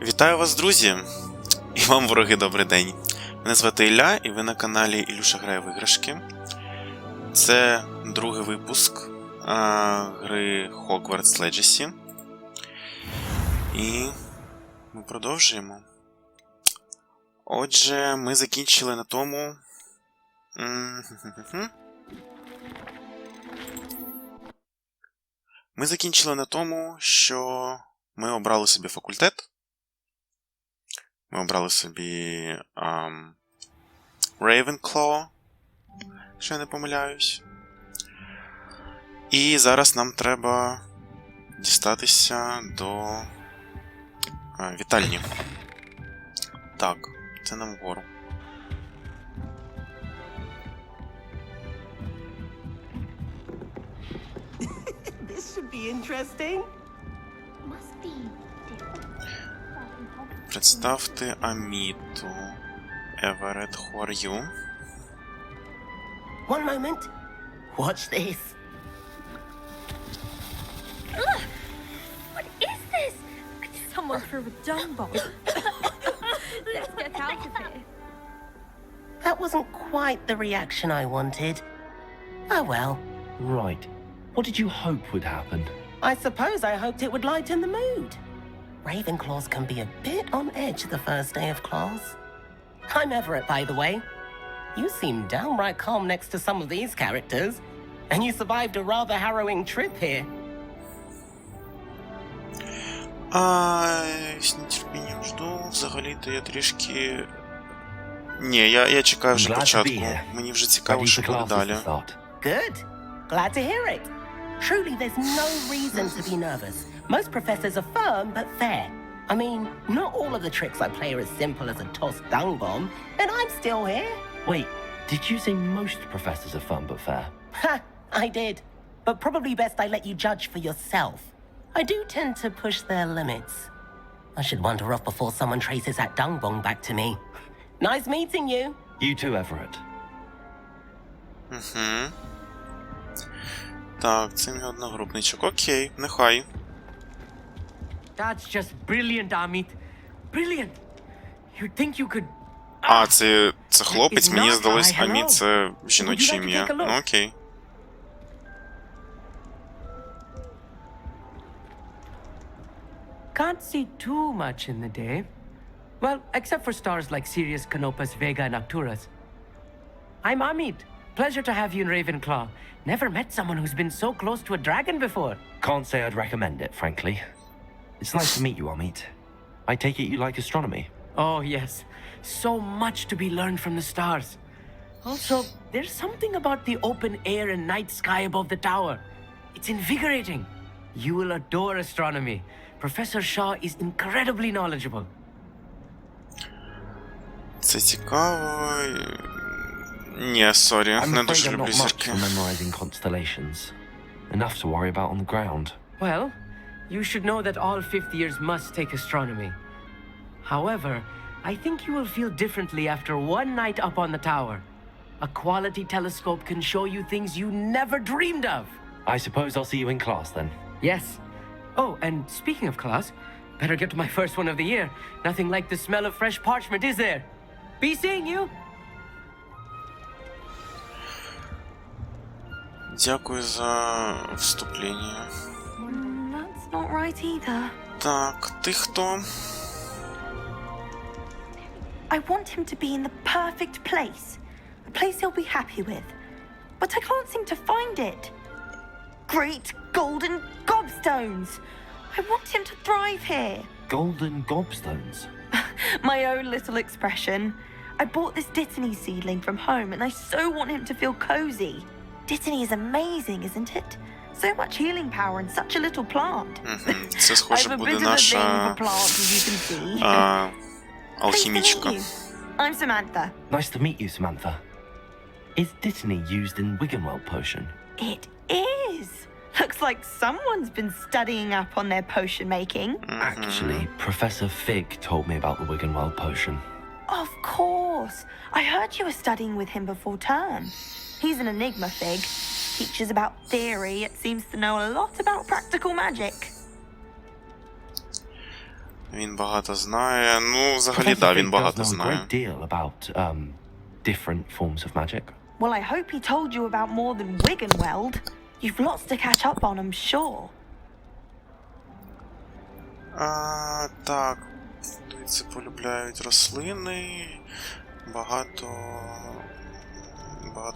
Вітаю вас, друзі! І вам, вороги, добрий день. Мене звати Ілля, і ви на каналі Ілюша грає в іграшки. Це другий випуск гри Hogwarts Legacy. І ми продовжуємо. Отже, ми закінчили на тому... Ми закінчили на тому, що ми обрали собі факультет. Ми обрали собі Ravenclaw, якщо я не помиляюсь. І зараз нам треба дістатися до вітальні. Так, це нам вгору. This should be interesting. Must be different. Представте Аміту. Everett, who are you? One moment. Watch this. What is this? Someone threw a dung bomb. Let's get out of here. That wasn't quite the reaction I wanted. Oh well. Right. What did you hope would happen? I suppose I hoped it would lighten the mood. Ravenclaws can be a bit on edge the first day of class. I'm Everett, by the way. You seem downright calm next to some of these characters. And you survived a rather harrowing trip here. З нетерпінням жду. Взагалі-то я трішки... Ні, я чекаю вже початку. Мені вже цікаво, що буде далі. Good. Glad to hear it. Truly, there's no reason to be nervous. Most professors are firm but fair. I mean, not all of the tricks I play are as simple as a tossed dung bomb, and I'm still here. Wait, did you say most professors are fun but fair? Ha! I did. But probably best I let you judge for yourself. I do tend to push their limits. I should wander off before someone traces that dung bomb back to me. Nice meeting you. You too, Everett. Так, це мій одногрупничок. Окей, нехай. That's just brilliant, Amit. Brilliant. You'd think you could... А, це хлопець, мені здалось, Амі, це жіноче ім'я. Ну, окей. Can't see too much in the day. Well, except for stars like Sirius, Canopus, Vega, and Arcturus. I'm Amit. Pleasure to have you in Ravenclaw. Never met someone who's been so close to a dragon before. Can't say I'd recommend it, frankly. It's nice to meet you, Amit. I take it you like astronomy? Oh, yes. So much to be learned from the stars. Also, there's something about the open air and night sky above the tower. It's invigorating. You will adore astronomy. Professor Shaw is incredibly knowledgeable. Це цікаво. Ні, сорі, не дуже люблю I'm not much зірки. for memorizing constellations. Enough to worry about on the ground. Well, you should know that all fifth years must take astronomy. However, I think you will feel differently after one night up on the tower. A quality telescope can show you things you never dreamed of. I suppose I'll see you in class then. Yes. Oh, and speaking of class, better get to my first one of the year. Nothing like the smell of fresh parchment, is there? Be seeing you. Дякую за вступлення. That's not right either. Так, ти хто? I want him to be in the perfect place. A place he'll be happy with. But I can't seem to find it. Great golden gobstones! I want him to thrive here. Golden gobstones. My own little expression. I bought this Dittany seedling from home and I so want him to feel cozy. Dittany is amazing, isn't it? So much healing power in such a little plant. Це, I схоже, have a буде bit of a thing наша for plants, as you can see. алхімічка. Pleased to meet you. I'm Samantha. Nice to meet you, Samantha. Is Dittany used in Wiggenweld potion? It is. Looks like someone's been studying up on their potion making. Actually, Professor Fig told me about the Wiggenweld potion. Of course. I heard you were studying with him before term. He's an enigma, Fig. Teaches about theory, it seems to know a lot about practical magic. Він багато знає. Ну, взагалі, Professor да, він Fig does багато know a знає. great deal about different forms of magic. Well, I hope he told you about more than wig and weld. You've lots to catch up on, I'm sure. Так, це полюбляють рослини. Багато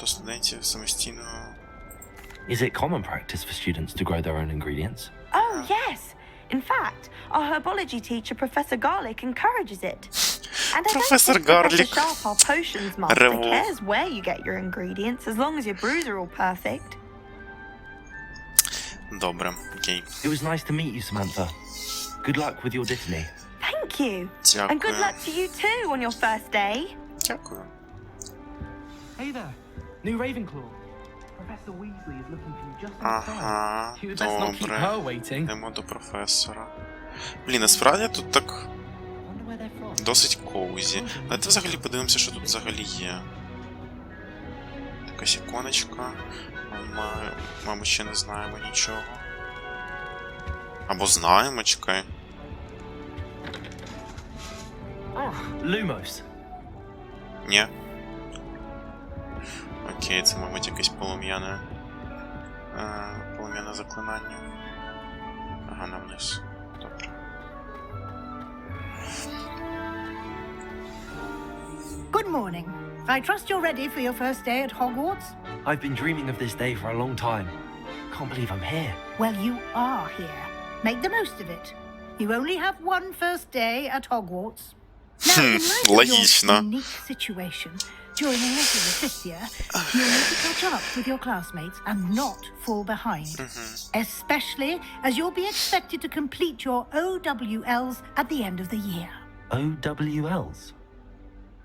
студентів самостійно. Is it common practice for students to grow their own ingredients? Oh, yes. In fact, our herbology teacher, Professor Garlic, encourages it. And I don't Professor think Professor Garlic. Sharp, our potions master, Revo. cares where you get your ingredients, as long as your brews are all perfect. Добре, окей. It was nice to meet you, Samantha. Good luck with your dittany. Thank you. Дякую. And good luck to you too on your first day. Дякую. Hey there, new Ravenclaw. Professor Weasley is looking for you just Ага, You best not keep her добре. waiting. Йдемо до професора. Блін, насправді тут так Wonder where they're from. досить коузі. Давайте взагалі подивимося, що тут взагалі є. Якась іконочка. Мабуть, ще не знаємо нічого. Або знаємо, чекай. Lumos. Ні. Окей, це, мабуть, якесь полум'яне заклинання. Ага, на вниз. Добре. Good morning. I trust you're ready for your first day at Hogwarts? I've been dreaming of this day for a long time. Can't believe I'm here. Well, you are here. Make the most of it. You only have one first day at Hogwarts. Now, in light of Логично. your unique situation, during English in the fifth year, you'll need to catch up with your classmates and not fall behind. Especially as you'll be expected to complete your OWLs at the end of the year. OWLs?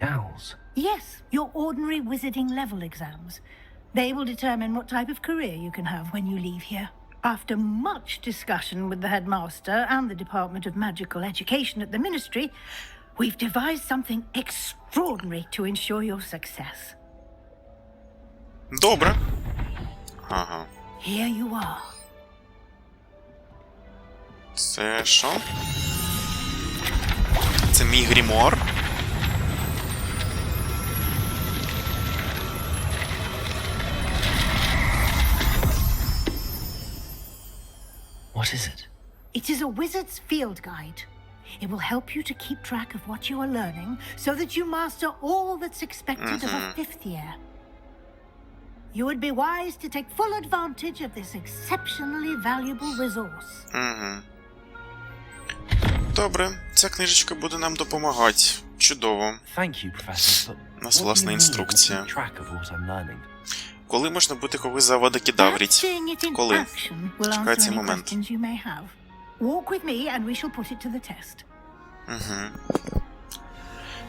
Owls? Yes, your ordinary wizarding level exams. They will determine what type of career you can have when you leave here. After much discussion with the headmaster and the Department of Magical Education at the Ministry, we've devised something extraordinary to ensure your success. Добре. Ага. Here you are. Це що? Це мій грімуар? What is it? It is a wizard's field guide. It will help you to keep track of what you are learning so that you master all that's expected of a fifth year. You would be wise to take full advantage of this exceptionally valuable resource. Добре, ця книжечка буде нам допомагати. Чудово. Thank you, Professor. But У нас what do власна you mean інструкція. we'll keep track of what I'm learning? Коли можна бути когось заводи кидавріть? Seeing it in Коли? action will Чекай answer цей any момент. questions you may have. Walk with me and we shall put it to the test.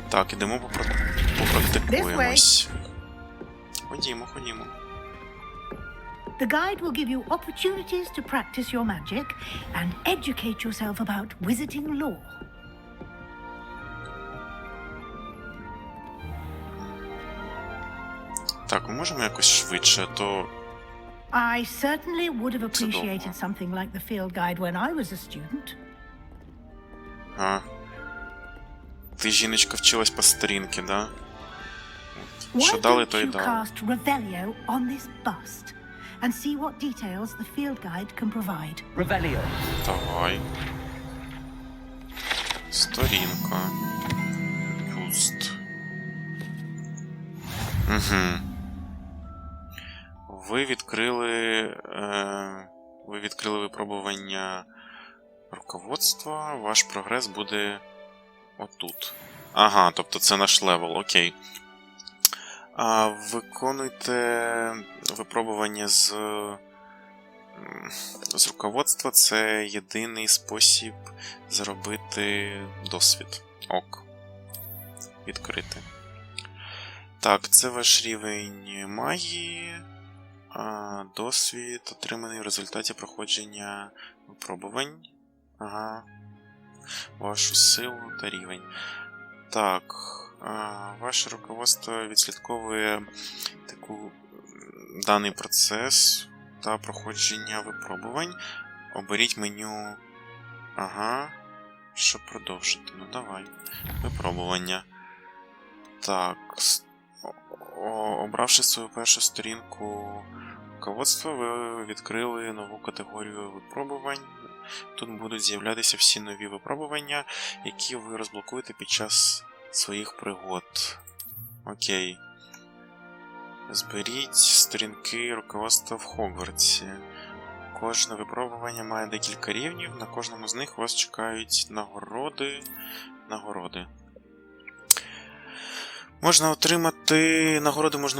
Так, ідемо попрактикуємось. Ходімо. The guide will give you opportunities to practice your magic and educate yourself about wizarding lore. Так, ми можемо якось швидше, а то... I certainly would have appreciated Цудово. something like the field guide when I was a student. Ти, жіночка, вчилась по сторінки, да? Why Що дали, don't то й you дали. cast Revelio on this bust and see what details the field guide can provide? Revelio. Давай. Сторінка. Бюст. Ви відкрили випробування руководства. Ваш прогрес буде отут. Ага, тобто це наш левел, окей. Виконуйте випробування з руководства. Це єдиний спосіб заробити досвід. Ок. Відкрити. Так, це ваш рівень магії. Досвід, отриманий в результаті проходження випробувань. Ага. Вашу силу та рівень. Так. Ваше руководство відслідковує даний процес та проходження випробувань. Оберіть меню. Ага. щоб продовжити. Ну давай. Випробування. Так. Обравши свою першу сторінку руководства, ви відкрили нову категорію випробувань. Тут будуть з'являтися всі нові випробування, які ви розблокуєте під час своїх пригод. Окей. Зберіть сторінки руководства в Хогвартсі. Кожне випробування має декілька рівнів, на кожному з них вас чекають нагороди. Нагороди можна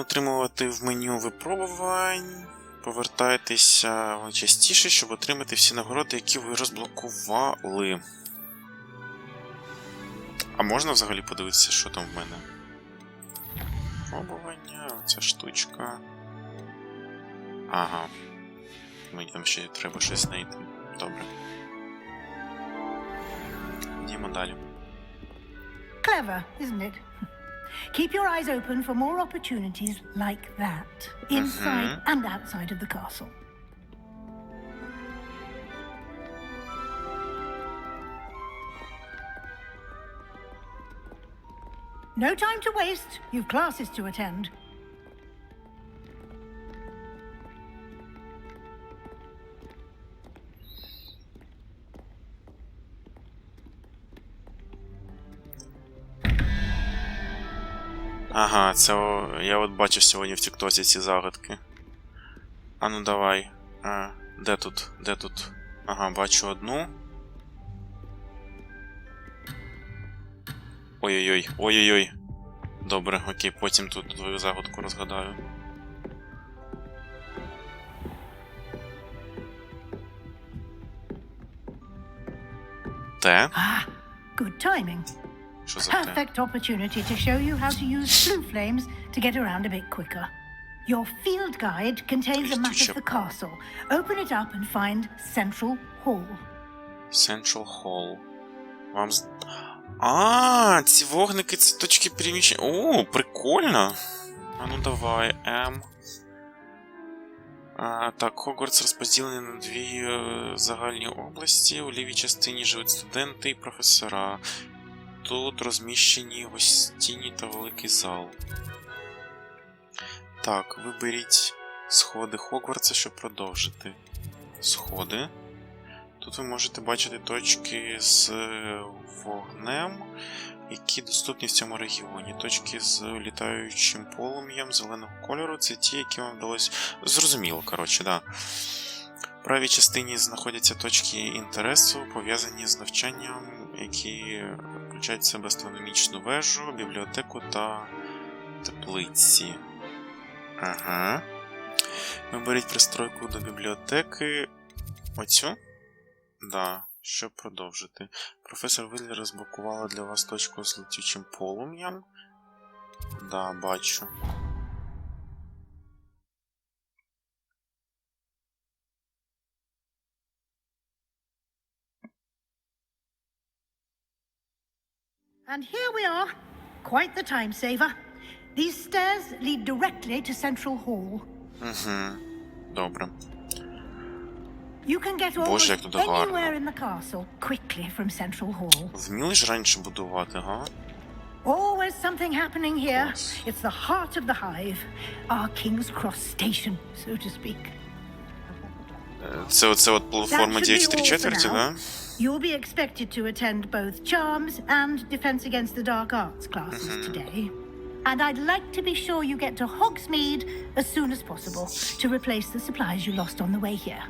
отримувати в меню випробувань. Повертайтеся частіше, щоб отримати всі нагороди, які ви розблокували. А можна взагалі подивитися, що там в мене? Випробування, оця штучка. Ага. Мені там ще треба щось знайти. Добре. Йдемо далі. Clever, isn't it? Keep your eyes open for more opportunities like that, inside and outside of the castle. No time to waste. You've classes to attend. Ага, це я от бачив сьогодні в тіктоці ці загадки. А ну давай. Де тут? Де тут? Ага, бачу одну. Ой-ой-ой, ой-ой-ой. Добре, окей, потім тут твою загадку розгадаю. Те? Ah, good timing. Що за те? Perfect opportunity to show you how to use blue flames to get around a bit quicker. Your field guide contains a map of the castle. Open it up and find Central Hall. Central Hall. А, ці вогники, це точки переміщення. О, прикольно. А ну давай, Так, Хогвартс розподілений на дві загальні області. У лівій частині живуть студенти і професора. Тут розміщені гостині та великий зал. Так, виберіть сходи Хогвартса, щоб продовжити. Сходи. Тут ви можете бачити точки з вогнем, які доступні в цьому регіоні. Точки з літаючим полум'ям зеленого кольору – це ті, які вам вдалося... Зрозуміло, коротше, да. В правій частині знаходяться точки інтересу, пов'язані з навчанням, які включають в себе астрономічну вежу, бібліотеку та теплиці. Ага. Виберіть пристройку до бібліотеки. Оцю? Да, щоб продовжити. Професор Віллі розблокувала для вас точку з летючим полум'ям. Да, бачу. And here we are. Quite the time saver. These stairs lead directly to Central Hall. Добре. You can get Боже, як almost тут гарно. anywhere in the castle quickly from Central Hall. Вміли ж раніше будувати, га? Always something happening here. Yes. It's the heart of the hive. Our King's Cross station, so to speak. Це оце от платформа 9,3, да? You'll be expected to attend both Charms and Defense Against the Dark Arts classes today. And I'd like to be sure you get to Hogsmeade as soon as possible to replace the supplies you lost on the way here.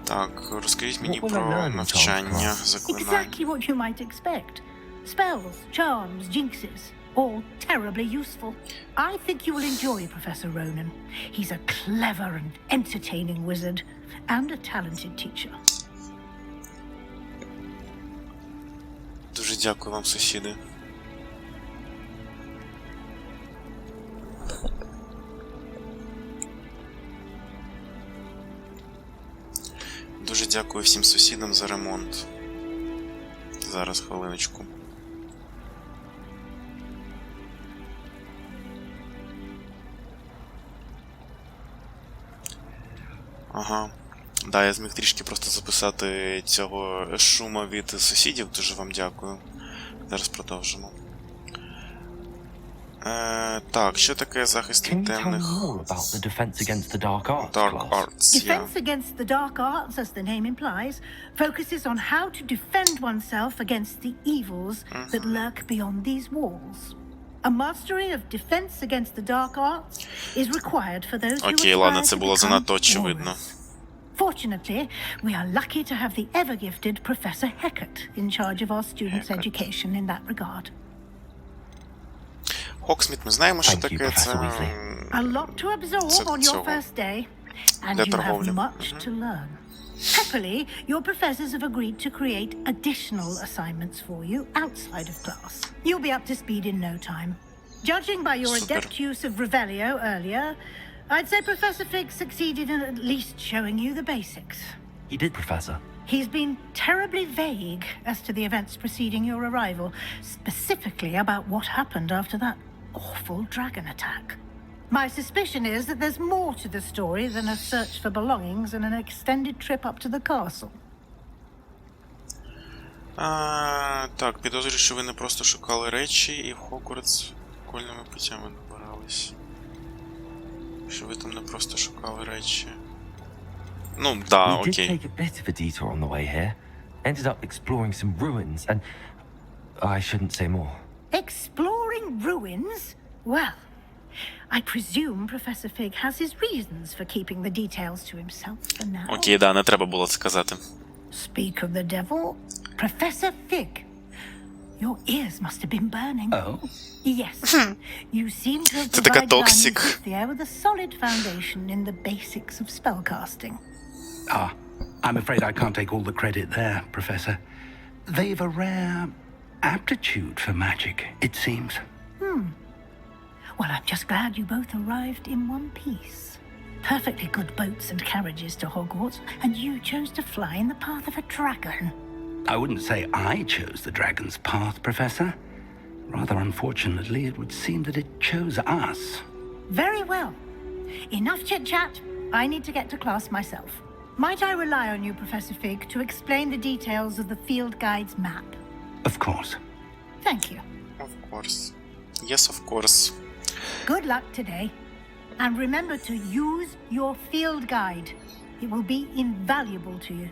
Так, розкажіть мені про навчання, заклинань. Exactly what you might expect. Spells, charms, jinxes, all terribly useful. I think you will enjoy Professor Ronan. He's a clever and entertaining wizard and a talented teacher. Дуже дякую вам, сусіди. Дуже дякую всім сусідам за ремонт. Зараз, хвилиночку. Ага. Да, я зміг трішки просто записати цього шума від сусідів, дуже вам дякую. Зараз продовжимо. Так, що таке захист від темних... Dark Arts, Defense against the dark arts, as the name implies, focuses on how to defend oneself against the evils that lurk beyond these walls. A mastery of defense against the dark arts is required for those who Окей, ладно, aspire це to було become занадто очевидно. warriors. Fortunately, we are lucky to have the ever-gifted Professor Heckert in charge of our students' education in that regard. Хоксміт, ми знаємо, що Thank you, таке. Це... Professor Weasley. A lot to absorb on your Цього. first day, and Для you have торговлі. much to learn. Happily, your professors have agreed to create additional assignments for you outside of class. You'll be up to speed in no time. Judging by your Super. adept use of Revelio earlier, I'd say Professor Fig succeeded in at least showing you the basics. You did, Professor. He's been terribly vague as to the events preceding your arrival, specifically about what happened after that awful dragon attack. My suspicion is that there's more to the story than a search for belongings and an extended trip up to the castle. Так, підозрюю, що ви не просто шукали речі і в Хогвартс окольними путями добирались. Що ви там не просто шукали речі. Ну, да, We did окей. take a bit of a detour on the way here. Ended up exploring some ruins and... I shouldn't say more. Exploring ruins? Well, I presume Professor Fig has his reasons for keeping the details to himself for now. Окей, да, не треба було це казати. Speak of the devil, Professor Fig. Your ears must have been burning. Oh? Yes. You seem to have Це така provided токсик. Anastasia with a solid foundation in the basics of spellcasting. Ah, I'm afraid I can't take all the credit there, Professor. They've a rare aptitude for magic, it seems. Well, I'm just glad you both arrived in one piece. Perfectly good boats and carriages to Hogwarts, and you chose to fly in the path of a dragon. I wouldn't say I chose the dragon's path, Professor. Rather unfortunately, it would seem that it chose us. Very well. Enough chit-chat. I need to get to class myself. Might I rely on you, Professor Fig, to explain the details of the field guide's map? Of course. Thank you. Of course. Yes, of course. Good luck today. And remember to use your field guide. It will be invaluable to you.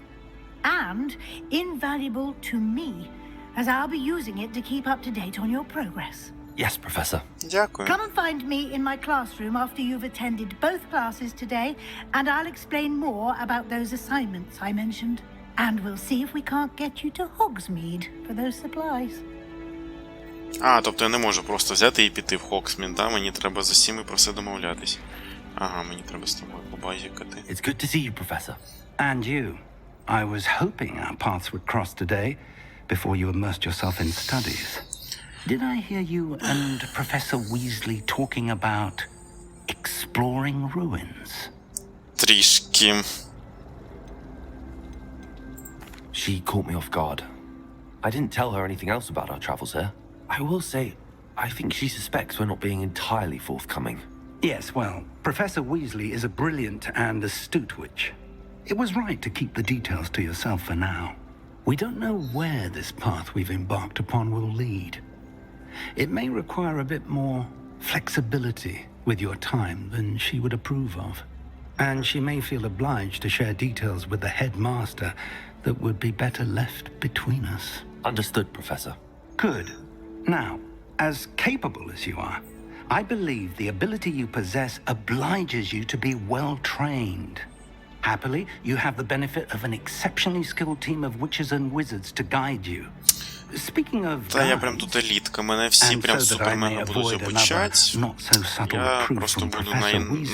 And invaluable to me, as I'll be using it to keep up to date on your progress. Yes, Professor. Дякую. Come and find me in my classroom after you've attended both classes today, and I'll explain more about those assignments I mentioned. And we'll see if we can't get you to Hogsmeade for those supplies. Тобто я не можу просто взяти і піти в Хоксмід, да? Мені треба з усіми про все домовлятись. Ага, мені треба з тобою побазікати. It's good to see you, Professor. And you. I was hoping our paths would cross today before you immersed yourself in studies. Did I hear you and Professor Weasley talking about exploring ruins? Трішки. She caught me off guard. I didn't tell her anything else about our travels here. I will say, I think she suspects we're not being entirely forthcoming. Yes, well, Professor Weasley is a brilliant and astute witch. It was right to keep the details to yourself for now. We don't know where this path we've embarked upon will lead. It may require a bit more flexibility with your time than she would approve of. And she may feel obliged to share details with the headmaster that would be better left between us. Understood, Professor. Good. Now, as capable as you are, I believe the ability you possess obliges you to be well trained. Happily, you have the benefit of an exceptionally skilled team of witches and wizards to guide you. Speaking of Та я прям тут елітка, мене всі прям супермена будуть обучати. Я просто буду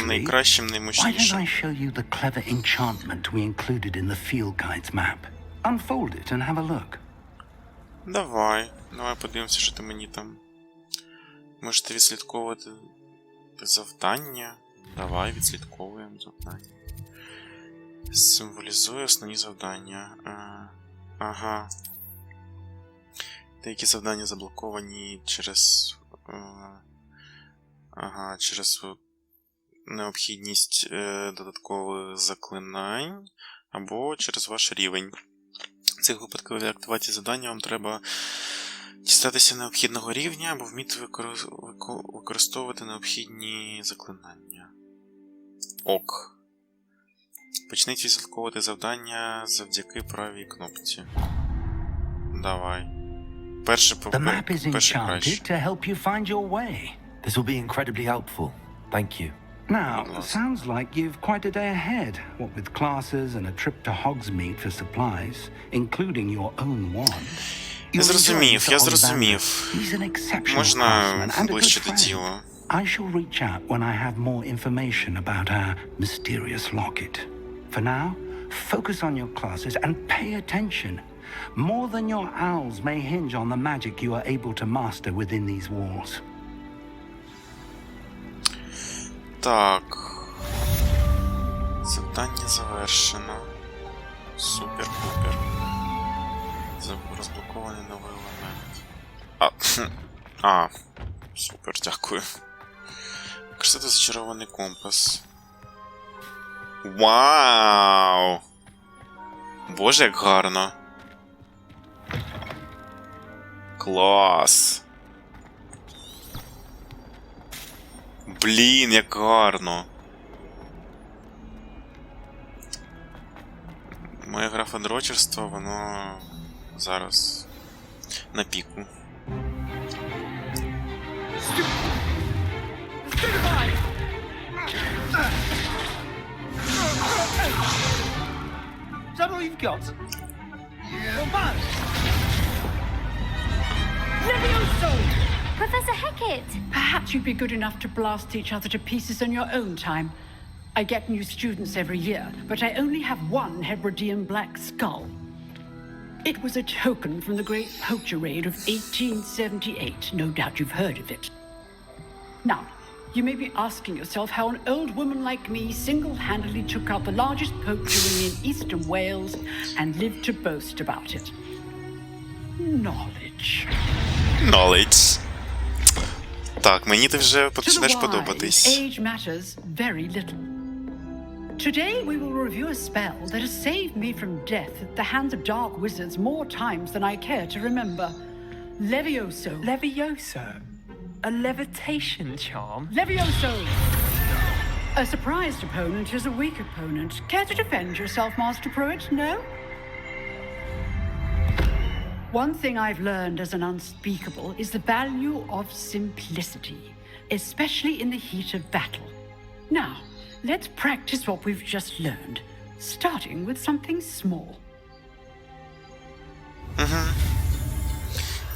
найкращим, Why don't наймощнішим. I show you the clever enchantment we included in the field guide's map? Unfold it and have a look. Давай подивимося, що ти мені там. Можете відслідковувати завдання. Давай, відслідковуємо завдання. Символізує основні завдання. Ага. Деякі завдання заблоковані через... через необхідність додаткових заклинань. або через ваш рівень. В цих випадках для активації завдання вам треба дістатися необхідного рівня або вміти використовувати необхідні заклинання. Ок. Почніть відслідковувати завдання завдяки правій кнопці. Давай. Перше The map is краще. enchanted to help you find your way. This will be incredibly helpful. Thank you. Now, sounds like you've quite a day ahead, what with classes and a trip to Hogsmeade for supplies, including your own wand. Я зрозумів. He's an exceptional Можна craftsman and a good ближче до friend. діла. I shall reach out when I have more information about our mysterious locket. For now, focus on your classes and pay attention. More than your owls may hinge on the magic you are able to master within these walls. Так. Завдання завершено. Супер-пупер. Розблокований новий елемент. Супер, дякую. Використати зачарований компас. Вау! Боже, як гарно. Клас! Блін, як гарно. Моє графодрочерство, воно зараз на піку. Is that all you've got? Levioso! Professor Hecat! Perhaps you'd be good enough to blast each other to pieces on your own time. I get new students every year, but I only have one Hebridean black skull. It was a token from the Great Poacher Raid of 1878. No doubt you've heard of it. Now, you may be asking yourself how an old woman like me single-handedly took out the largest poacher ring in eastern Wales and lived to boast about it. Knowledge. Так, мені ти вже To the почнеш wise, подобатись. age matters very little. Today we will review a spell that has saved me from death at the hands of dark wizards more times than I care to remember. Levioso. Levioso? A levitation charm? Levioso! A surprised opponent is a weak opponent. Care to defend yourself, Master Pruitt? No? One thing I've learned as an unspeakable is the value of simplicity, especially in the heat of battle. Now, let's practice what we've just learned, starting with something small.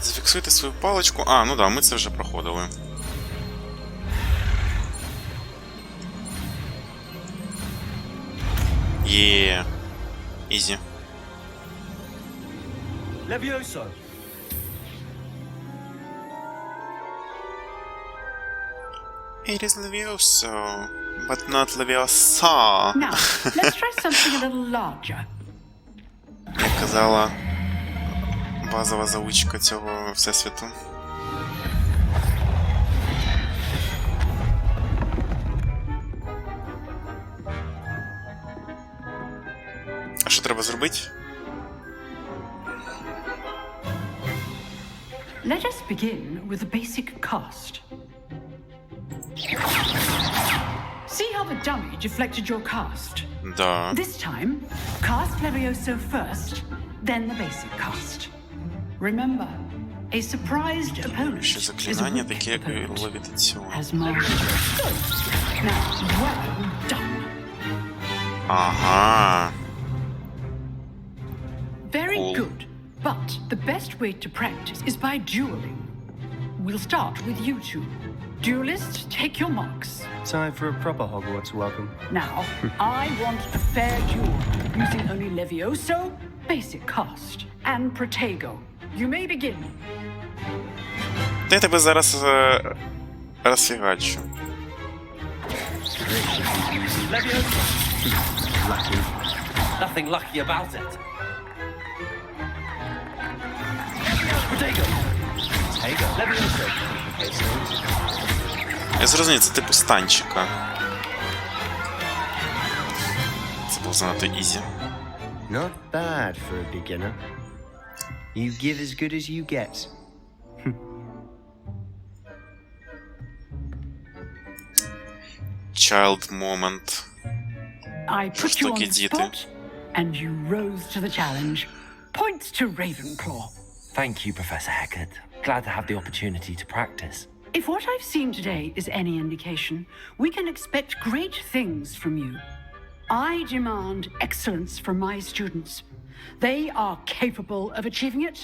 Зафіксуйте свою паличку. Ну да, ми це вже проходили. Ізі. Levioso! It is Levioso, but not Leviosa. Now, let's try something a little larger. Як казала базова заучка цього всесвіту. А що треба зробити? Let us begin with the basic cast. See how the dummy deflected your cast? Да. This time, cast Levioso first, then the basic cast. Remember, a surprised opponent Ще is a заклинання weak таке, як і opponent. левітаційне. As master. Now, well done. Ага. Very Cool. good. But the best way to practice is by dueling. We'll start with you two. Duelists, take your marks. Time for a proper Hogwarts welcome. Now, I want a fair duel, using only Levioso, basic cast, and Protego. You may begin. Я тебе зараз розфігачу. Lucky. Nothing lucky about it. Protego! Protego. Levioso. Я зрозумів, це типу станчика. Це був занадто ізі. Not bad for a beginner. You give as good as you get. Child moment. I put you on Жорстокі the діти. spot, and you rose to the challenge. Points to Ravenclaw. Thank you, Professor Heckert. Glad to have the opportunity to practice. If what I've seen today is any indication, we can expect great things from you. I demand excellence from my students. They are capable of achieving it,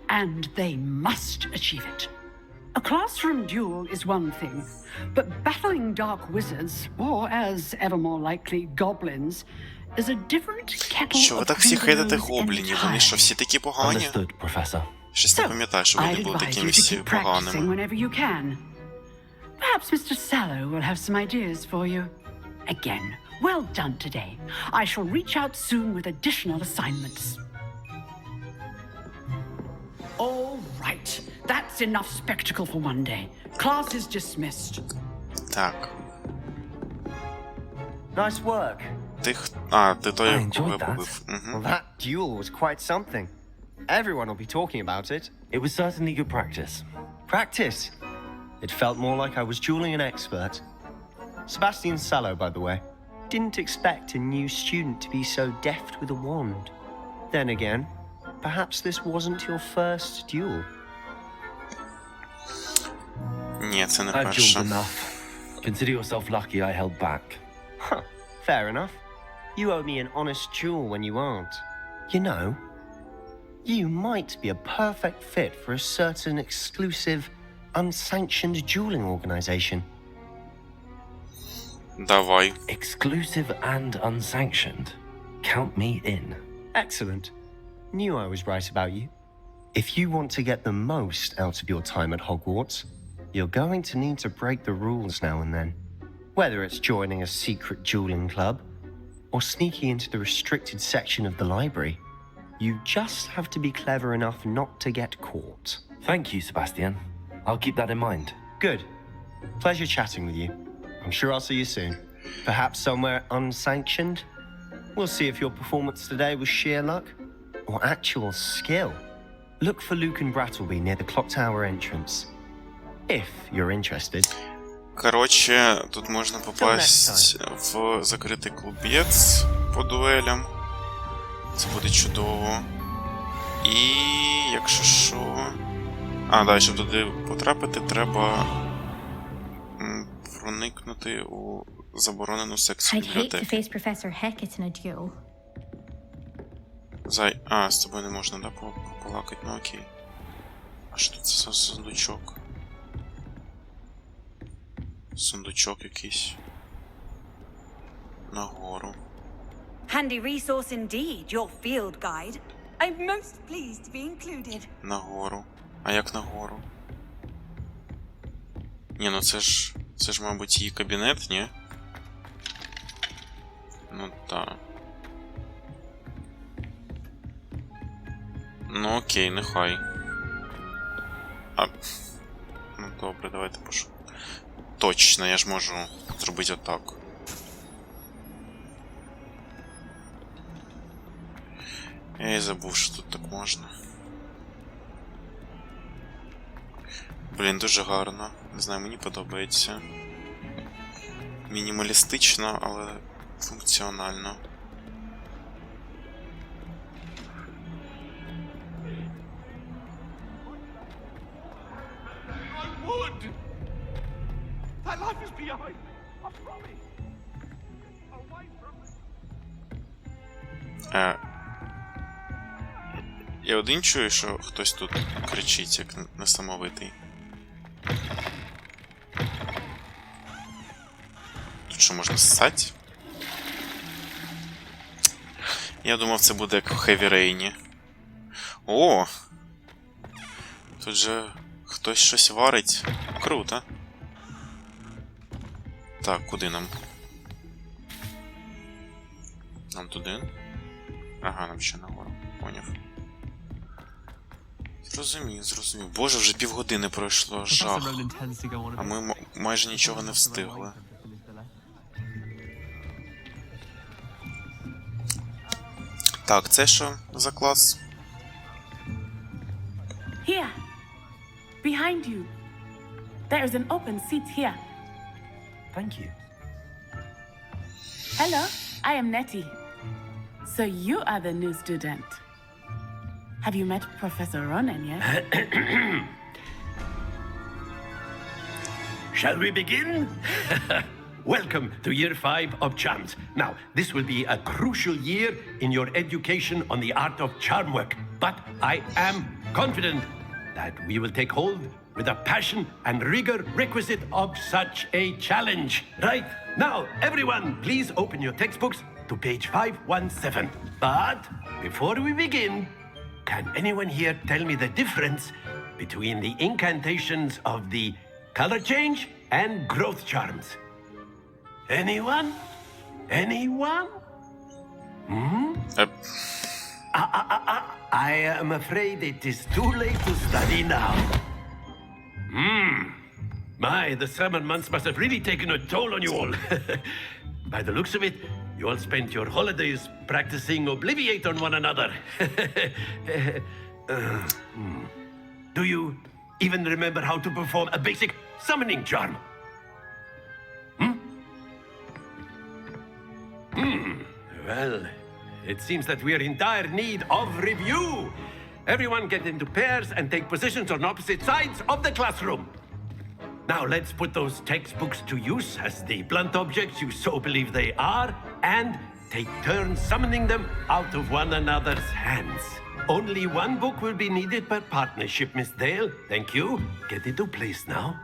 and they must achieve it. A classroom duel is one thing, but battling dark wizards, or as ever more likely, goblins, is a different kettle Що ви of так всі хейтите potatoes гоблінів? Вони що, всі такі погані? Understood, Professor. Щось не пам'ятаю, що вони I'd були advise такими you to всі keep practicing поганими. whenever you can. Perhaps Mr. Sallow will have some ideas for you. Again, well done today. I shall reach out soon with additional assignments. All right, that's enough spectacle for one day. Class is dismissed. Так. Nice work. Ти той, I кого я enjoyed that. побив. Well, that duel was quite something. Everyone will be talking about it. It was certainly good practice. Practice. It felt more like I was dueling an expert. Sebastian Sallow, by the way. Didn't expect a new student to be so deft with a wand. Then again, perhaps this wasn't your first duel. Ні, це не I've dueled перше. enough. Consider yourself lucky I held back. Huh, fair enough. You owe me an honest duel when you aren't. You know, you might be a perfect fit for a certain exclusive, unsanctioned dueling organization. Давай. Exclusive and unsanctioned. Count me in. Excellent. Knew I was right about you. If you want to get the most out of your time at Hogwarts, you're going to need to break the rules now and then. Whether it's joining a secret dueling club, or sneaking into the restricted section of the library, you just have to be clever enough not to get caught. Thank you, Sebastian. I'll keep that in mind. Good. Pleasure chatting with you. I'm sure I'll see you soon. Perhaps somewhere unsanctioned? We'll see if your performance today was sheer luck or actual skill. Look for Luke and Brattleby near the clock tower entrance. If you're interested. Коротше, тут можна попасть в закритий клубець по дуелям. Це буде чудово. І якщо що... Да, щоб туди потрапити, треба проникнути у заборонену секцію I'd hate to бібліотеки. face Professor Heckett in a duel. З тобою не можна, да, побалакати, ну окей. А що це за сундучок? Сундучок якийсь. Нагору. Handy resource indeed, your field guide. I'm most pleased to be included. Нагору. А як нагору? Ні, ну це ж, мабуть, її кабінет, ні? Ну, так. Ну, окей, нехай. Ну, добре, давайте пошукаємо. Точно, я ж можу зробити отак. Я і забув, що тут так можна. Блін, дуже гарно. Не знаю, мені подобається. Мінімалістично, але функціонально. That life is behind. I promise. Away from me. Я один чую, що хтось тут кричить, як несамовитий. Тут що, можна ссати? Я думав, це буде як в Heavy Rain. О! Тут же хтось щось варить. Круто. Так, куди нам? Нам туди? Ага, нам ще нагору. Поняв. Зрозумів. Боже, вже півгодини пройшло, жах. А ми майже нічого не встигли. Так, це що за клас? Here. Behind you. There's an open seat here. Thank you. Hello, I am Nettie. So you are the new student. Have you met Professor Ronan yet? Shall we begin? Welcome to year 5 of charms. Now, this will be a crucial year in your education on the art of charm work. But I am confident that we will take hold with the passion and rigor requisite of such a challenge. Right, now, everyone, please open your textbooks to page 517. But before we begin, can anyone here tell me the difference between the incantations of the color change and growth charms? Anyone? Anyone? I am afraid it is too late to study now. My, the summer months must have really taken a toll on you all. By the looks of it, you all spent your holidays practicing Obliviate on one another. Do you even remember how to perform a basic summoning charm? Well, it seems that we are in dire need of review. Everyone get into pairs and take positions on opposite sides of the classroom. Now let's put those textbooks to use as the blunt objects you so believe they are, and take turns summoning them out of one another's hands. Only one book will be needed per partnership, Miss Dale. Thank you. Get into place now.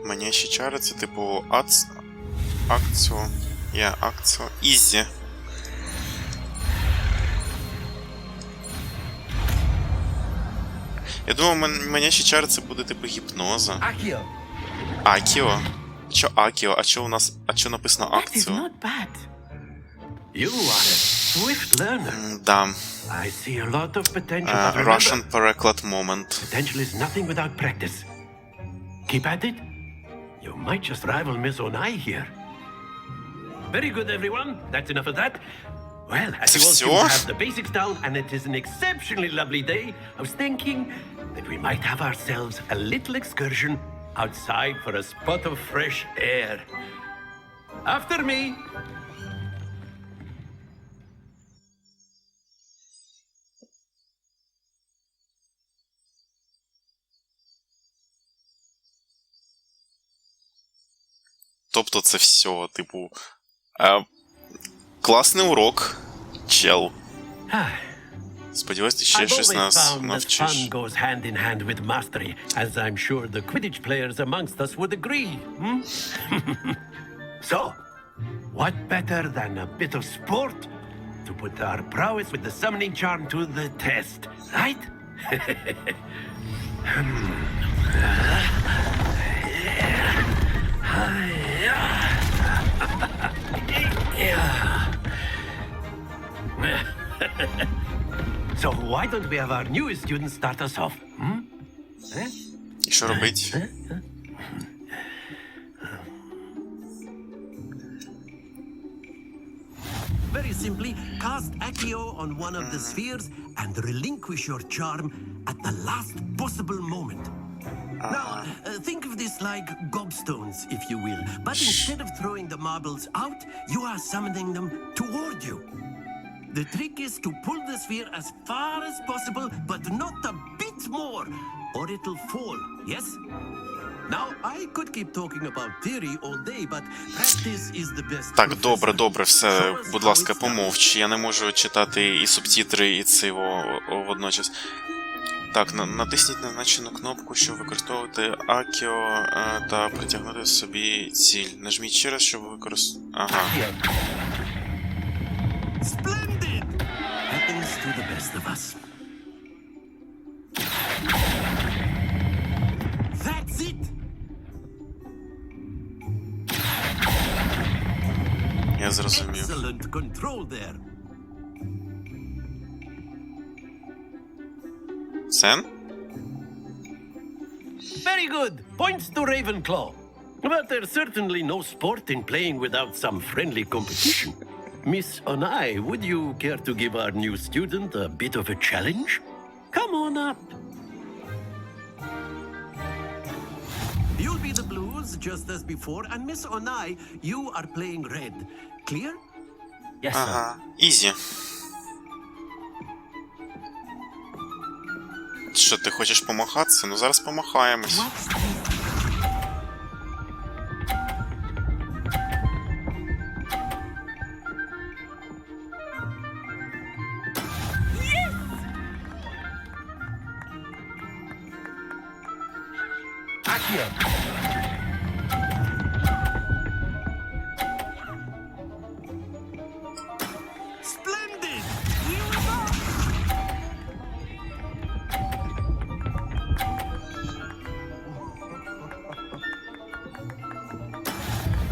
Манящі чари, це типу акціо, ізі. Я думав, манящі чари це буде типу гіпноза. Акіо? Чо Акіо? А чо написано акціо? You are a swift learner. Да. I see a lot of potential. But remember, Russian Paraklad moment. potential is nothing without practice. Keep at it. You might just rival Miss Onai here. Very good, everyone. That's enough of that. Well, as you all seem to have the basics down, and it is an exceptionally lovely day, I was thinking that we might have ourselves a little excursion outside for a spot of fresh air. After me. Тобто це все, типу, класний урок, чел. Сподіваюсь, ти ще щось нас навчиш. Fun goes hand in hand with mastery, as I'm sure the Quidditch players amongst us would agree. So, what better than a bit of sport to put our prowess with the summoning charm to the test, right? So why don't we have our newest student start us off? І що робить? Very simply, cast Accio on one of the spheres and relinquish your charm at the last possible moment. Now, think of this like gobstones, if you will. But instead of throwing the marbles out, you are summoning them toward you. The trick is to pull the sphere as far as possible, but not a bit more, or it'll fall, yes? Now, I could keep talking about theory all day, but practice is the best. Так, добре, все, будь ласка, помовч. Я не можу читати і субтитри, і це водночас. Так, натисніть назначену кнопку, щоб використовувати Акіо та притягнути собі ціль. Нажміть ще раз, щоб використовувати... Ага. Splendid! Happens to the best of us. That's it! Я зрозумів. Excellent control there. Сен? Very good. Points to Ravenclaw. But there's certainly no sport in playing without some friendly competition. Miss Onai, would you care to give our new student a bit of a challenge? Come on up. You'll be the blues just as before, and Miss Onai, you are playing red. Clear? Yes, sir. Ага, ізі. Що, ти хочеш помахатися? Ну зараз помахаємось. Splendid!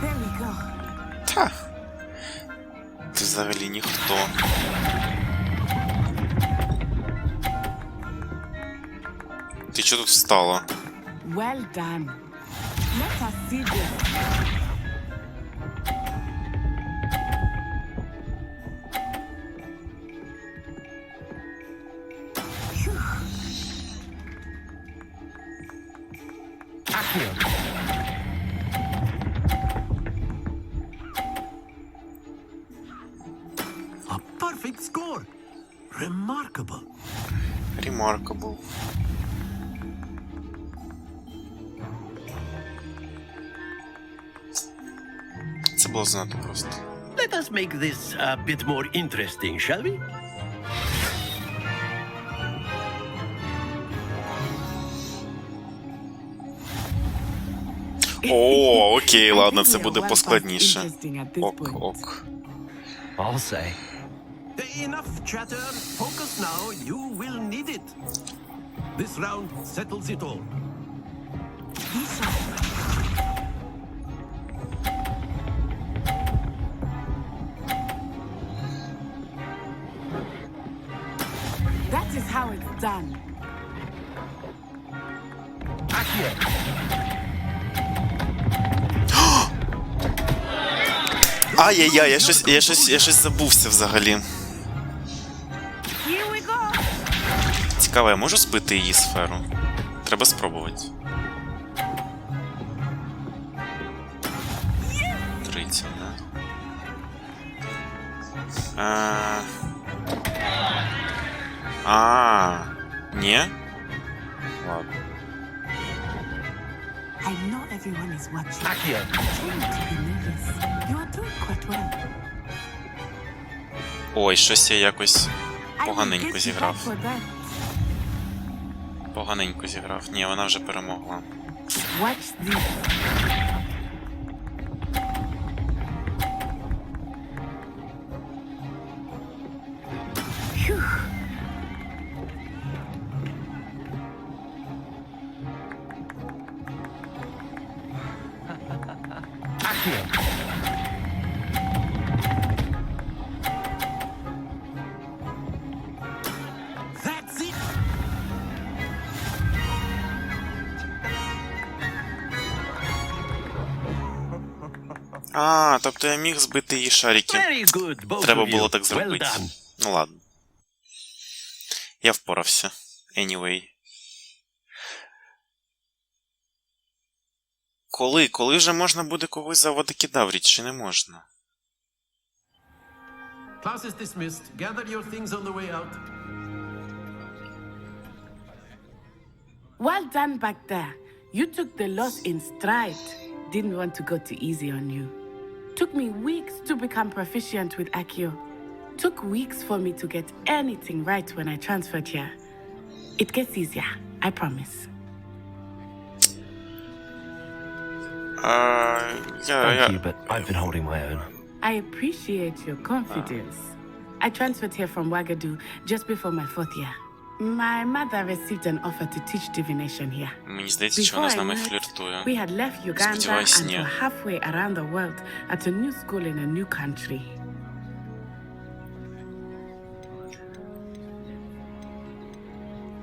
There we go. Та. Ти взагалі ніхто. Ти чого тут встала? Well done. Let us see this. A perfect score. Remarkable. Remarkable. Це було занадто просто. Let us make this a bit more interesting, shall we? О, окей, ладно, це буде поскладніше. Ок, ок. I'll say. Enough chatter. Focus now. You will need it. This round settles it all. That is how it's done. Ай-яй-яй, я щось забувся взагалі. Here we go. Цікаво, я можу збити її сферу? Треба спробувати. 30, да? Ні? Ладно. I know everyone is watching. Trying to be nervous. You are doing quite well. Ой, щось я якось I will поганенько get you back зіграв. for that. Поганенько зіграв. Ні, вона вже перемогла. Watch this. Phew. That's it. Тобто я міг збити її шарики. Very good, both Треба of you. було так Well зробити. done. Ну ладно. Я впорався. Anyway. Коли вже можна буде когось заводикидаврити, чи не можна? Class is dismissed. Gather your things on the way out. Well done back there. You took the loss in stride. Didn't want to go too easy on you. Took me weeks to become proficient with Accio. Took weeks for me to get anything right when I transferred here. It gets easier, I promise. Thank you, but I've been holding my own. I appreciate your confidence. I transferred here from Wagadu just before my 4th year. My mother received an offer to teach divination here. Мені здається, що вона з нами фліртує. We had left Uganda Сподіваюсь, and ні. were halfway around the world at a new school in a new country.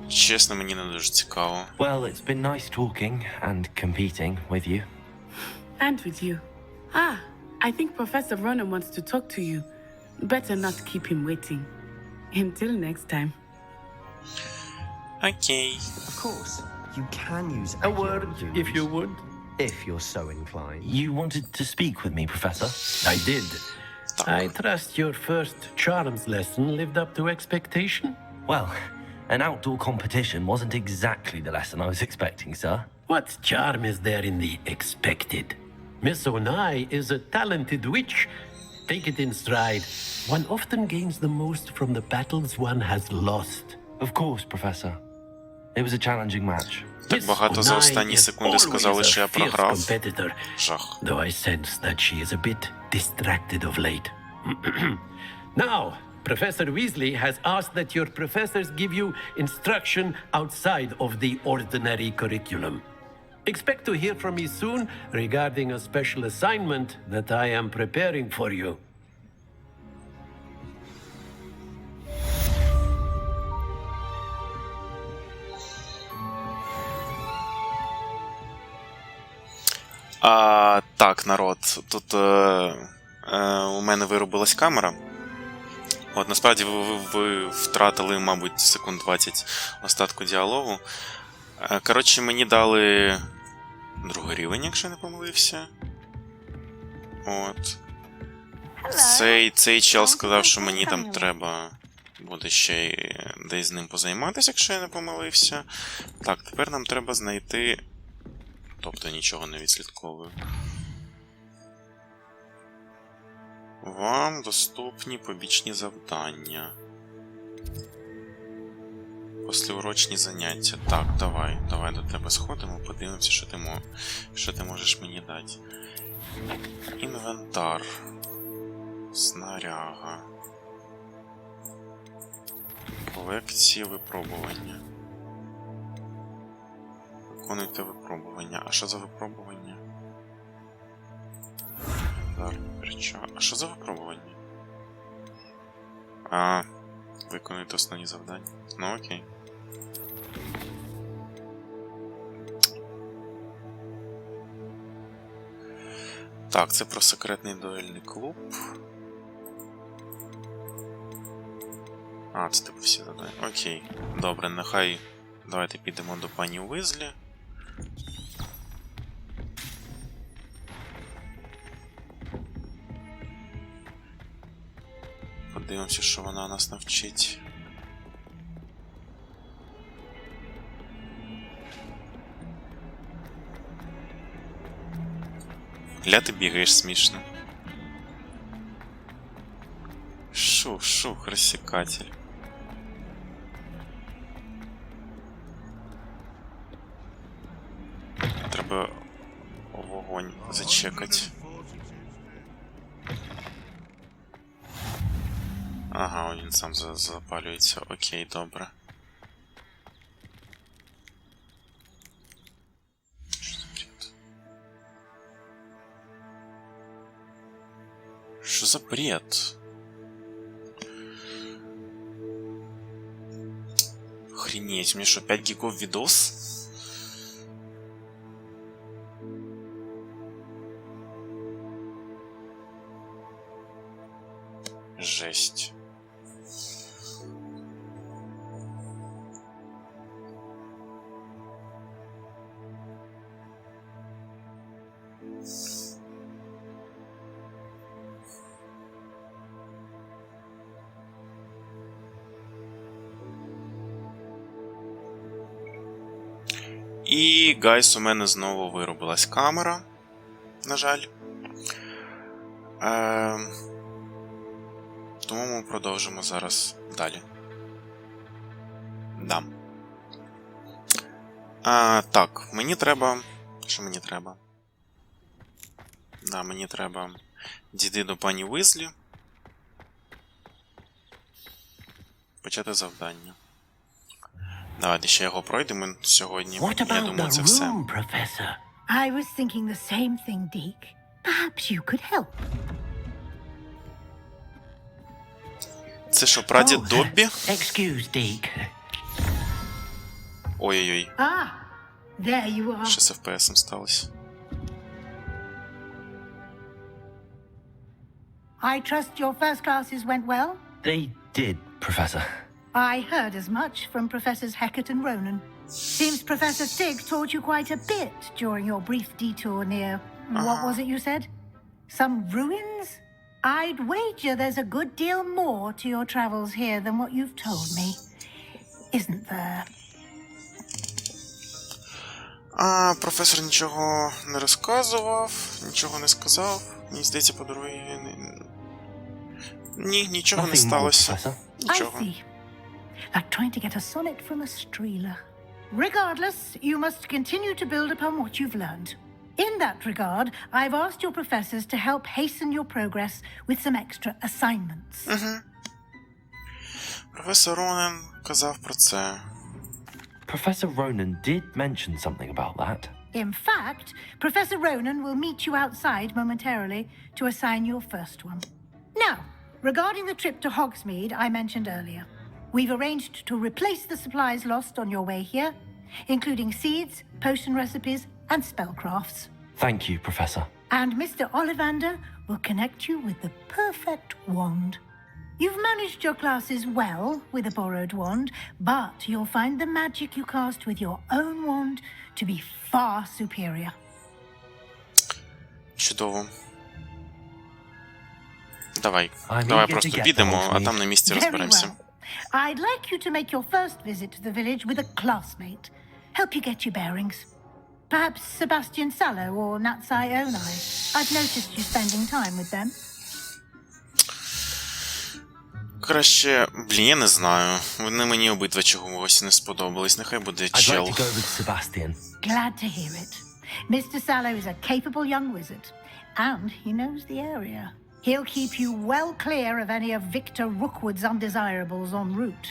Чесно, мені не дуже цікаво. Well, it's been nice talking and competing with you. And with you. I think Professor Ronan wants to talk to you. Better not keep him waiting. Until next time. Окей. Of course, you can use A word, if you would. if you're so inclined. You wanted to speak with me, Professor? I did. I trust your first charms lesson lived up to expectation. Well, an outdoor competition wasn't exactly the lesson I was expecting, sir. What charm is there in the expected? Miss Onai is a talented witch. Take it in stride. One often gains the most from the battles one has lost. Of course, Professor. It was a challenging match. Так багато за останні секунди сказали, що я програв. Жах. Though I sense that she is a bit distracted of late. Now, Professor Weasley has asked that your professors give you instruction outside of the ordinary curriculum. Expect to hear from me soon regarding a special assignment that I am preparing for you. Так, народ, тут у мене вирубилась камера. От, насправді ви втратили, мабуть, секунд 20 остатку діалогу. Коротше, мені дали другий рівень, якщо я не помилився. От. Цей чел сказав, що мені там треба буде ще десь з ним позайматися, якщо я не помилився. Так, тепер нам треба знайти... Тобто нічого не відслідковую. Вам доступні побічні завдання. Послеурочні заняття. Так, давай до тебе сходимо, подивимося, що ти можеш мені дати. Інвентар. Снаряга. Колекції випробування. Виконуйте випробування. А що за випробування? А що за випробування? Виконуйте основні завдання. Ну окей. Так, це про секретний дуельний клуб. Це типу всі завдання. Окей. Добре, нехай... Давайте підемо до пані Уизлі. Подивимося, що вона нас навчить. Ля, ти бігаєш смішно. Шух, розсікатель. Треба вогонь зачекати. Ага, він сам запалюється. Окей, добре. Що за бред? Охренеть, мне что, 5 гигов видос? Жесть. І, гайс, у мене знову виробилась камера, на жаль. Тому ми продовжимо зараз далі. Да. Так, мені треба... Що мені треба? Да, мені треба дійти до пані Уизлі. Почати завдання. Давайте ще його пройдемо сьогодні. Я думаю, це все. I was thinking the same thing, Deke. Perhaps you could help. Це що, прадід Доббі? Excuse, Deke. Ой-ой-ой. There you are. Що з FPS-ом сталося? I trust your first classes went well? They did, Professor. I heard as much from Professors Hecat and Ronan. Seems Professor Stig taught you quite a bit during your brief detour near... What was it you said? Some ruins? I'd wager there's a good deal more to your travels here than what you've told me. Isn't there? Професор нічого не розказував, нічого не сказав. Мені здається, по дорозі... Ні, нічого не сталося. Нічого. I see. Like trying to get a sonnet from a streeler. Regardless, you must continue to build upon what you've learned. In that regard, I've asked your professors to help hasten your progress with some extra assignments. Професор Ронан казав про це. Professor Ronan did mention something about that. In fact, Professor Ronan will meet you outside momentarily to assign your first one. Now, regarding the trip to Hogsmeade I mentioned earlier, we've arranged to replace the supplies lost on your way here, including seeds, potion recipes, and spellcrafts. Thank you, Professor. And Mr. Ollivander will connect you with the perfect wand. You've managed your classes well with a borrowed wand, but you'll find the magic you cast with your own wand to be far superior. Чудово. Давай eager to просто get підемо, to а там на місці Very розберемося. well. I'd like you to make your first visit to the village with a classmate. Help you get your bearings. Perhaps Sebastian Sallow or Natsai Onai. I've noticed you spending time with them. Краще, я не знаю. Вони мені обидва чогось не сподобались. Нехай буде I'd чел. like to go with Sebastian. Glad to hear it. Mr. Sallow is a capable young wizard, and he knows the area. He'll keep you well clear of any of Victor Rookwood's undesirables en route.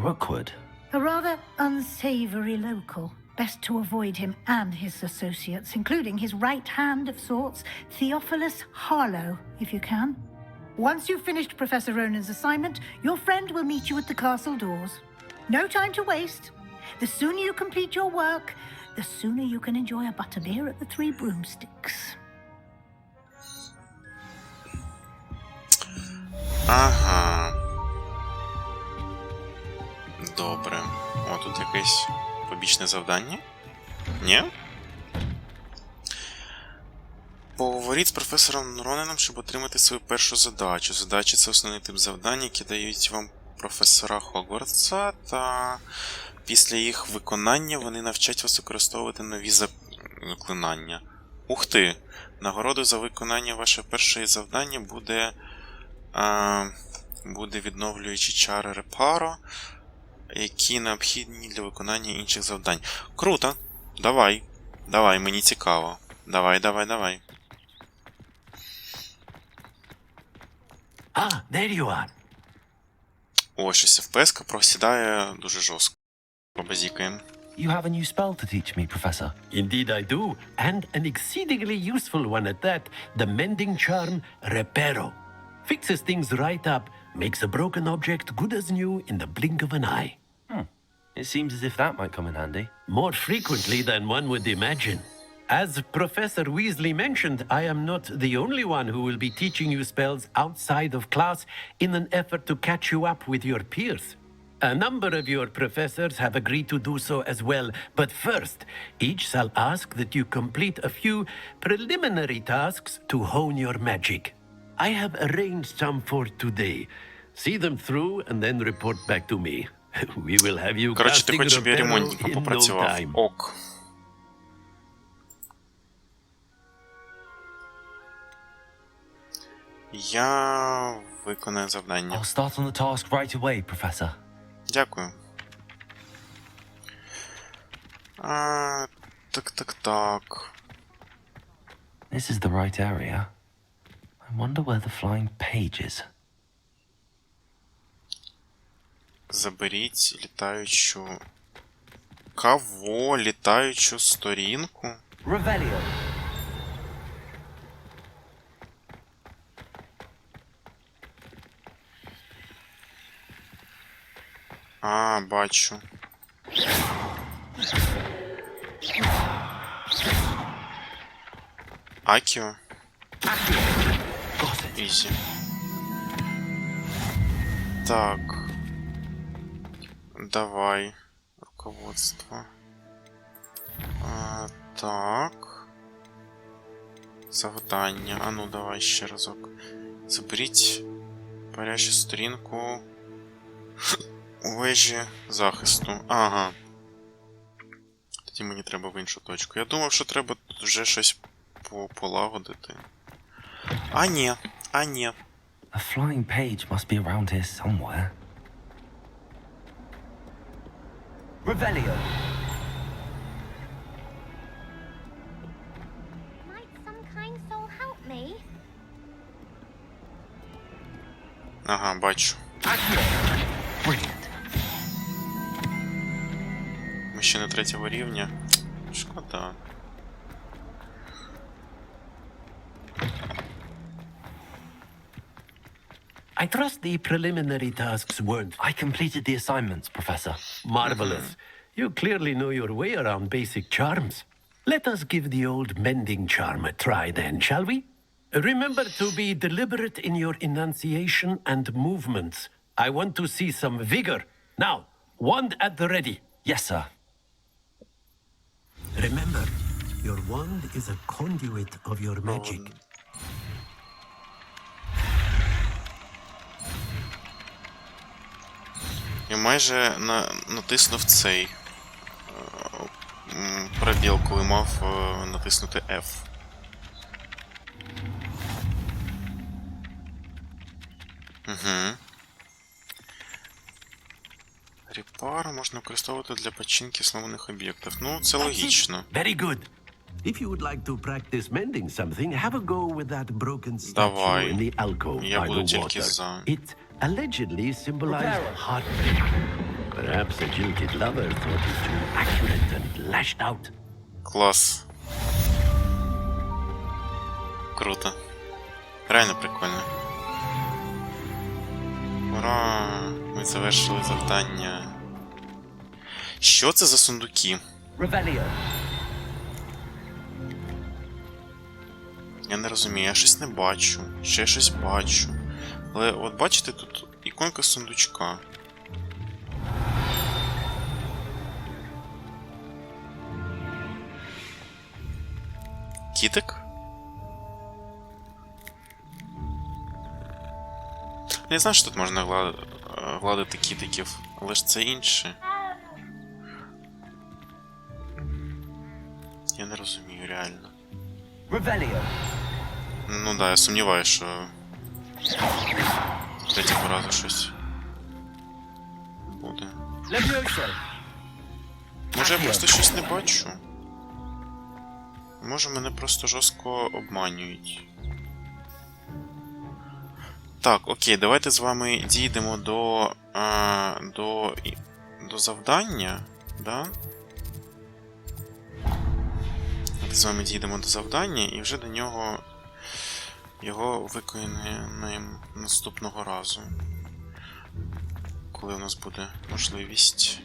Rookwood? A rather unsavory local. Best to avoid him and his associates, including his right hand of sorts, Theophilus Harlow, if you can. Once you've finished Professor Ronan's assignment, your friend will meet you at the castle doors. No time to waste. The sooner you complete your work, the sooner you can enjoy a butterbeer at the Three Broomsticks. Ага. Добре. О, тут якесь побічне завдання? Ні? Поговоріть з професором Ронаном, щоб отримати свою першу задачу. Задачі – це основний тип завдань, які дають вам професора Хогвартса, та після їх виконання вони навчать вас використовувати нові заклинання. Ух ти! Нагородою за виконання вашого першого завдання буде відновлюючі чари Репаро, які необхідні для виконання інших завдань. Круто! Давай! Давай, мені цікаво. Давай. There you are. О, щось FPS-ка просідає дуже жорстко. Побазікаємо. You have a new spell to teach me, Professor. Indeed I do, and an exceedingly useful one at that, the mending charm Reparo. Fixes things right up, makes a broken object good as new in the blink of an eye. It seems as if that might come in handy. More frequently than one would imagine. As Professor Weasley mentioned, I am not the only one who will be teaching you spells outside of class in an effort to catch you up with your peers. A number of your professors have agreed to do so as well, but first, each shall ask that you complete a few preliminary tasks to hone your magic. I have arranged some for today. See them through and then report back to me. We will have you Коротше, ти casting хочеш, щоб я Reparo ремонтником in no попрацював. time. Ок. Я виконаю завдання. I'll start on the task right away, Professor. Дякую. Так. This is the right area. I wonder where the flying page is. Заберіть літаючу... Кого? Літаючу сторінку? Revelio. Бачу. Акіо. Ізі. Так. Давай. Руководство. Так. Завдання. А ну, давай ще разок. Заберіть парящу сторінку у вежі захисту. Ага. Тоді мені треба в іншу точку. Я думав, що треба тут вже щось полагодити. А ні. А ні. A flying page must be around here somewhere. Revelio. Might some kind soul help me? Ага, бачу. Brilliant. Ми ще на 3-го рівня. Шкода. I trust the preliminary tasks weren't. I completed the assignments, Professor. Marvelous. You clearly know your way around basic charms. Let us give the old mending charm a try then, shall we? Remember to be deliberate in your enunciation and movements. I want to see some vigor. Now, wand at the ready. Yes, sir. Remember, your wand is a conduit of your magic. Я майже натиснув цей пробіл, коли мав натиснути F. Угу. Репар можна використовувати для починки зламаних об'єктів. Ну, це логічно. Very good. If you would like to practice mending something, have a go with that broken statue Давай. in the alcove Я by буду the тільки water. за. It allegedly symbolized heartbreak. Perhaps a jilted lover thought it too accurate and lashed out. Клас. Круто. Реально прикольно. Ура! Ми завершили завдання. Що це за сундуки? Revelio. Я не розумію, я щось не бачу. Ще я щось бачу. Але от бачите, тут іконка сундучка. Кітик? Не знаю, що тут можна гладити кітиків, але ж це інше. Я не розумію, реально. Revelio. Ну да, я сумніваюся, що третього разу щось буде. Може я просто щось не бачу? Може мене просто жорстко обманюють. Так, окей, давайте з вами дійдемо до завдання, да? Давайте з вами дійдемо до завдання і вже до нього його виконуємо наступного разу. Коли у нас буде можливість.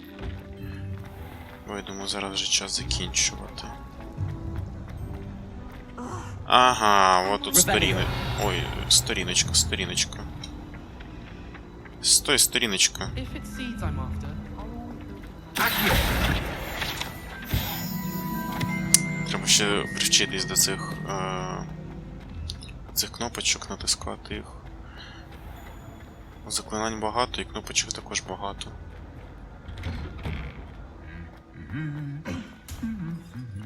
Бо я думаю, зараз вже час закінчувати. Ага, от тут Ой, сторіночка. Стой, сторіночка. Треба ще привчитись до цих кнопочок, натискати їх. Заклинань багато і кнопочок також багато.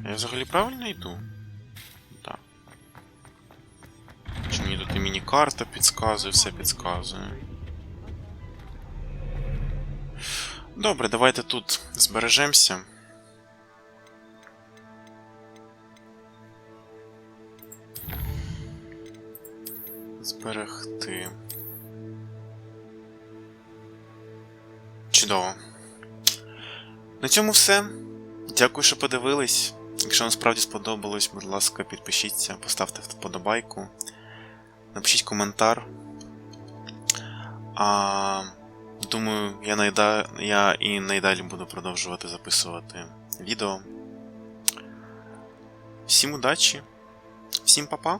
Я взагалі правильно йду? Так. Чи мені тут і міні-карта підказує, все підказує. Добре, давайте тут збережемося. Зберегти. Чудово. На цьому все. Дякую, що подивились. Якщо вам справді сподобалось, будь ласка, підпишіться, поставте вподобайку, напишіть коментар. Думаю, я і найдалі буду продовжувати записувати відео. Всім удачі, всім па-па!